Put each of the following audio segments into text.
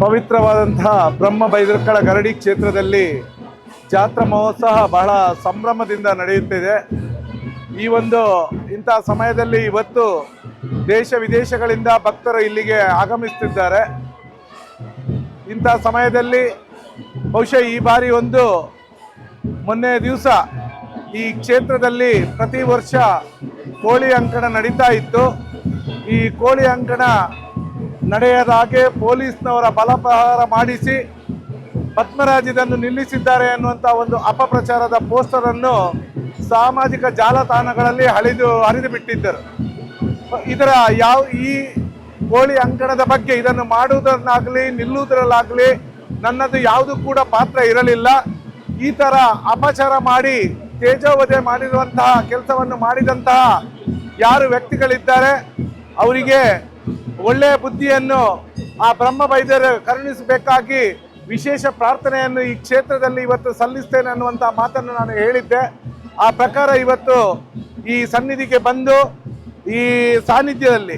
ಪವಿತ್ರವಾದಂತಹ ಬ್ರಹ್ಮ ಬೈದರ್ಕಳ ಗರಡಿ ಕ್ಷೇತ್ರದಲ್ಲಿ ಜಾತ್ರಾ ಮಹೋತ್ಸವ ಬಹಳ ಸಂಭ್ರಮದಿಂದ ನಡೆಯುತ್ತಿದೆ. ಈ ಒಂದು ಇಂಥ ಸಮಯದಲ್ಲಿ ಇವತ್ತು ದೇಶ ವಿದೇಶಗಳಿಂದ ಭಕ್ತರು ಇಲ್ಲಿಗೆ ಆಗಮಿಸುತ್ತಿದ್ದಾರೆ. ಇಂಥ ಸಮಯದಲ್ಲಿ ಬಹುಶಃ ಈ ಬಾರಿ ಮೊನ್ನೆ ದಿವಸ ಈ ಕ್ಷೇತ್ರದಲ್ಲಿ ಪ್ರತಿ ವರ್ಷ ಕೋಳಿ ಅಂಕಣ ನಡೀತಾ ಇತ್ತು. ಈ ಕೋಳಿ ಅಂಕಣ ನಡೆಯದ ಹಾಗೆ ಪೊಲೀಸ್ನವರ ಬಲಪ್ರಹಾರ ಮಾಡಿಸಿ ಪದ್ಮರಾಜ್ ಇದನ್ನು ನಿಲ್ಲಿಸಿದ್ದಾರೆ ಅನ್ನುವಂಥ ಒಂದು ಅಪಪ್ರಚಾರದ ಪೋಸ್ಟರನ್ನು ಸಾಮಾಜಿಕ ಜಾಲತಾಣಗಳಲ್ಲಿ ಹರಿದು ಬಿಟ್ಟಿದ್ದರು. ಈ ಕೋಳಿ ಅಂಕಣದ ಬಗ್ಗೆ ಇದನ್ನು ಮಾಡುವುದನ್ನಾಗಲಿ ನಿಲ್ಲುವುದರಲ್ಲಾಗಲಿ ನನ್ನದು ಯಾವುದು ಕೂಡ ಪಾತ್ರ ಇರಲಿಲ್ಲ. ಈ ಥರ ಅಪಚಾರ ಮಾಡಿ ತೇಜೋವಧೆ ಮಾಡಿರುವಂತಹ ಕೆಲಸವನ್ನು ಮಾಡಿದಂತಹ ಯಾರು ವ್ಯಕ್ತಿಗಳಿದ್ದಾರೆ ಅವರಿಗೆ ಒಳ್ಳೆಯ ಬುದ್ಧಿಯನ್ನು ಆ ಬ್ರಹ್ಮ ಬೈದರು ಕರುಣಿಸಬೇಕಾಗಿ ವಿಶೇಷ ಪ್ರಾರ್ಥನೆಯನ್ನು ಈ ಕ್ಷೇತ್ರದಲ್ಲಿ ಇವತ್ತು ಸಲ್ಲಿಸ್ತೇನೆ ಅನ್ನುವಂಥ ಮಾತನ್ನು ನಾನು ಹೇಳಿದ್ದೆ. ಆ ಪ್ರಕಾರ ಇವತ್ತು ಈ ಸನ್ನಿಧಿಗೆ ಬಂದು ಈ ಸಾನ್ನಿಧ್ಯದಲ್ಲಿ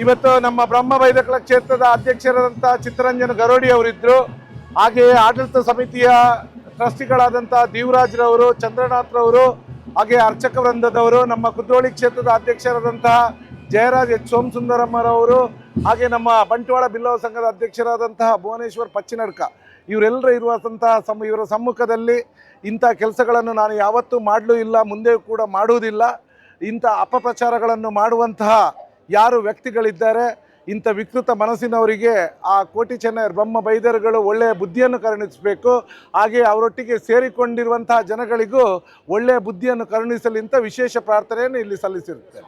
ಇವತ್ತು ನಮ್ಮ ಬ್ರಹ್ಮ ಬೈದಕಳ ಕ್ಷೇತ್ರದ ಅಧ್ಯಕ್ಷರಾದಂಥ ಚಿತ್ತರಂಜನ್ ಗರೋಡಿ ಅವರಿದ್ದರು. ಹಾಗೆಯೇ ಆಡಳಿತ ಸಮಿತಿಯ ಟ್ರಸ್ಟಿಗಳಾದಂಥ ದೇವರಾಜ್ರವರು, ಚಂದ್ರನಾಥ್ರವರು, ಹಾಗೆ ಅರ್ಚಕ ವೃಂದದವರು, ನಮ್ಮ ಕುದ್ರೋಳಿ ಕ್ಷೇತ್ರದ ಅಧ್ಯಕ್ಷರಾದಂತಹ ಜಯರಾಜ್ ಎಚ್ ಸೋಮಸುಂದರಮ್ಮರವರು, ಹಾಗೆ ನಮ್ಮ ಬಂಟ್ವಾಳ ಬಿಲ್ಲವ ಸಂಘದ ಅಧ್ಯಕ್ಷರಾದಂತಹ ಭುವನೇಶ್ವರ್ ಪಚ್ಚಿನಡ್ಕ, ಇವರೆಲ್ಲರೂ ಇವರ ಸಮ್ಮುಖದಲ್ಲಿ ಇಂಥ ಕೆಲಸಗಳನ್ನು ನಾನು ಯಾವತ್ತೂ ಮಾಡಲೂ ಇಲ್ಲ, ಮುಂದೆ ಕೂಡ ಮಾಡುವುದಿಲ್ಲ. ಇಂಥ ಅಪಪ್ರಚಾರಗಳನ್ನು ಮಾಡುವಂತಹ ಯಾರು ವ್ಯಕ್ತಿಗಳಿದ್ದಾರೆ, ಇಂಥ ವಿಕೃತ ಮನಸ್ಸಿನವರಿಗೆ ಆ ಕೋಟಿ ಚೆನ್ನೈಯರ್ ಬ್ರಹ್ಮ ಬೈದರುಗಳು ಒಳ್ಳೆಯ ಬುದ್ಧಿಯನ್ನು ಕರುಣಿಸಬೇಕು. ಹಾಗೆ ಅವರೊಟ್ಟಿಗೆ ಸೇರಿಕೊಂಡಿರುವಂತಹ ಜನಗಳಿಗೂ ಒಳ್ಳೆಯ ಬುದ್ಧಿಯನ್ನು ಕರುಣಿಸಲಿಂತ ವಿಶೇಷ ಪ್ರಾರ್ಥನೆಯನ್ನು ಇಲ್ಲಿ ಸಲ್ಲಿಸಿರುತ್ತೇನೆ.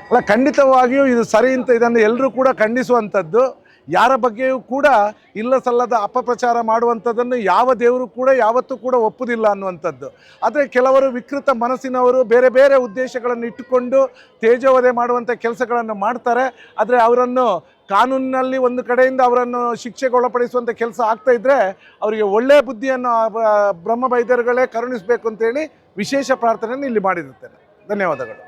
ಅಲ್ಲ, ಖಂಡಿತವಾಗಿಯೂ ಇದು ಸರಿ ಅಂತ ಇದನ್ನು ಎಲ್ಲರೂ ಕೂಡ ಖಂಡಿಸುವಂಥದ್ದು. ಯಾರ ಬಗ್ಗೆಯೂ ಕೂಡ ಇಲ್ಲ ಸಲ್ಲದ ಅಪಪ್ರಚಾರ ಮಾಡುವಂಥದ್ದನ್ನು ಯಾವ ದೇವರು ಕೂಡ ಯಾವತ್ತೂ ಕೂಡ ಒಪ್ಪುವುದಿಲ್ಲ ಅನ್ನುವಂಥದ್ದು. ಆದರೆ ಕೆಲವರು ವಿಕೃತ ಮನಸ್ಸಿನವರು ಬೇರೆ ಬೇರೆ ಉದ್ದೇಶಗಳನ್ನು ಇಟ್ಟುಕೊಂಡು ತೇಜೋವಧೆ ಮಾಡುವಂಥ ಕೆಲಸಗಳನ್ನು ಮಾಡ್ತಾರೆ. ಆದರೆ ಅವರನ್ನು ಕಾನೂನಿನಲ್ಲಿ ಒಂದು ಕಡೆಯಿಂದ ಅವರನ್ನು ಶಿಕ್ಷೆಗೊಳಪಡಿಸುವಂಥ ಕೆಲಸ ಆಗ್ತಾ ಇದ್ದರೆ ಅವರಿಗೆ ಒಳ್ಳೆಯ ಬುದ್ಧಿಯನ್ನು ಬ್ರಹ್ಮ ಬೈದರುಗಳೇ ಕರುಣಿಸಬೇಕು ಅಂತೇಳಿ ವಿಶೇಷ ಪ್ರಾರ್ಥನೆಯನ್ನು ಇಲ್ಲಿ ಮಾಡಿರುತ್ತೇನೆ. ಧನ್ಯವಾದಗಳು.